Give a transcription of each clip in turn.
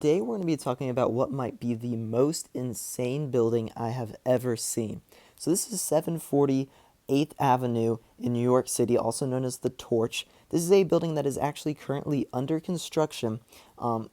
today we're going to be talking about what might be the most insane building I have ever seen. So this is 740 8th Avenue in New York City, also known as the Torch. This is a building that is actually currently under construction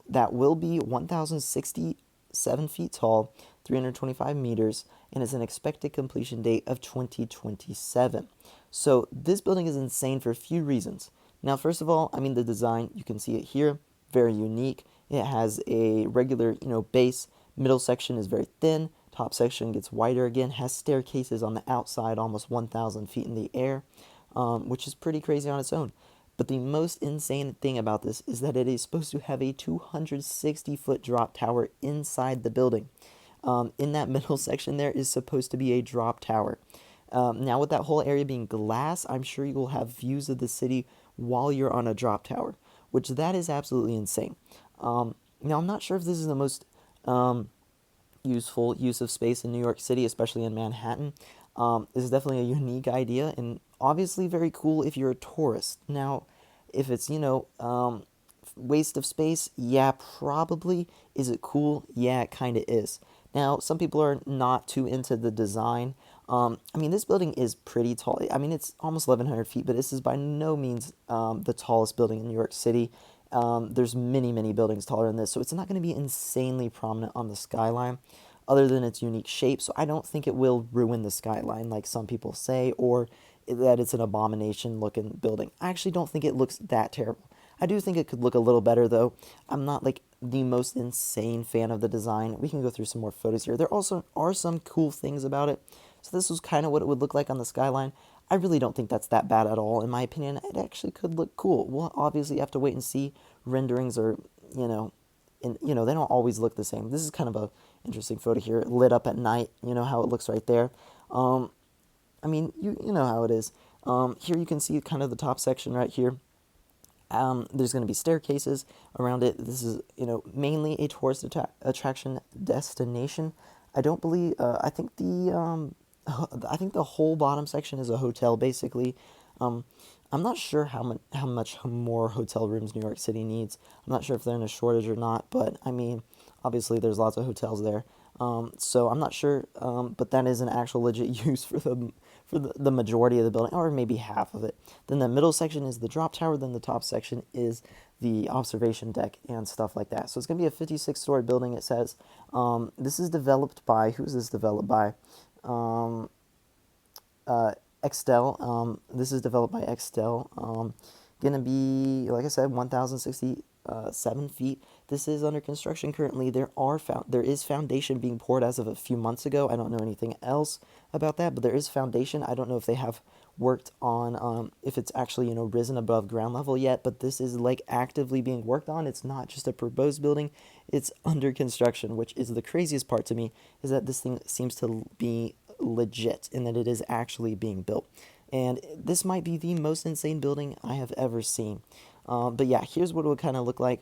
that will be 1,067 feet tall, 325 meters, and is an expected completion date of 2027. So this building is insane for a few reasons. Now, first of all, the design, you can see it here, very unique. It has a regular, base. Middle section is very thin. Top section gets wider again. Has staircases on the outside, almost 1,000 feet in the air, which is pretty crazy on its own. But the most insane thing about this is that it is supposed to have a 260-foot drop tower inside the building. In that middle section there is supposed to be a drop tower. Now, with that whole area being glass, I'm sure you will have views of the city while you're on a drop tower, which that is absolutely insane. Now, I'm not sure if this is the most useful use of space in New York City, especially in Manhattan. This is definitely a unique idea and obviously very cool if you're a tourist. Now, if it's, waste of space, yeah, probably. Is it cool? Yeah, it kind of is. Now, some people are not too into the design. This building is pretty tall. It's almost 1,100 feet, but this is by no means the tallest building in New York City. There's many, many buildings taller than this, so it's not going to be insanely prominent on the skyline, other than its unique shape. So I don't think it will ruin the skyline like some people say, or that it's an abomination-looking building. I actually don't think it looks that terrible. I do think it could look a little better, though. I'm not like the most insane fan of the design. We can go through some more photos here. There also are some cool things about it. So this was kind of what it would look like on the skyline. I really don't think that's that bad at all. In my opinion, it actually could look cool. We'll obviously have to wait and see. Renderings are, they don't always look the same. This is kind of a interesting photo here, lit up at night. You know how it looks right there. You know how it is. Here you can see kind of the top section right here. There's going to be staircases around it. This is, mainly a tourist attraction destination. I don't believe. I think the whole bottom section is a hotel, basically. I'm not sure how much more hotel rooms New York City needs. I'm not sure if they're in a shortage or not, but obviously there's lots of hotels there. So I'm not sure, but that is an actual legit use for the majority of the building, or maybe half of it. Then the middle section is the drop tower. Then the top section is the observation deck and stuff like that. So it's going to be a 56-story building, it says. This is developed by, who's this developed by? Extel. This is developed by Extel. Gonna be, like I said, 1,067 feet. This is under construction currently. There is foundation being poured as of a few months ago. I don't know anything else about that, but there is foundation. I don't know if they have worked on if it's actually risen above ground level yet, but this is like actively being worked on. It's not just a proposed building, it's under construction, which is the craziest part to me, is that this thing seems to be legit and that it is actually being built. And this might be the most insane building I have ever seen. But yeah, here's what it would kind of look like.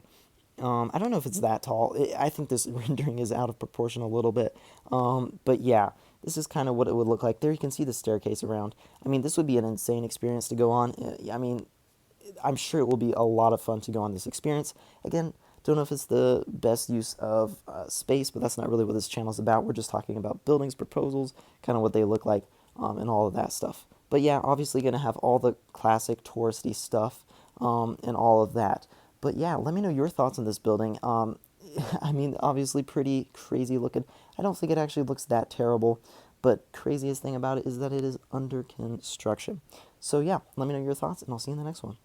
I don't know if it's that tall. I think this rendering is out of proportion a little bit. But yeah, this is kind of what it would look like. There you can see the staircase around. This would be an insane experience to go on. I'm sure it will be a lot of fun to go on this experience. Again, don't know if it's the best use of space, but that's not really what this channel is about. We're just talking about buildings, proposals, kind of what they look like, and all of that stuff. But yeah, obviously going to have all the classic touristy stuff and all of that. But yeah, let me know your thoughts on this building. Obviously pretty crazy looking. I don't think it actually looks that terrible, but craziest thing about it is that it is under construction. So yeah, let me know your thoughts, and I'll see you in the next one.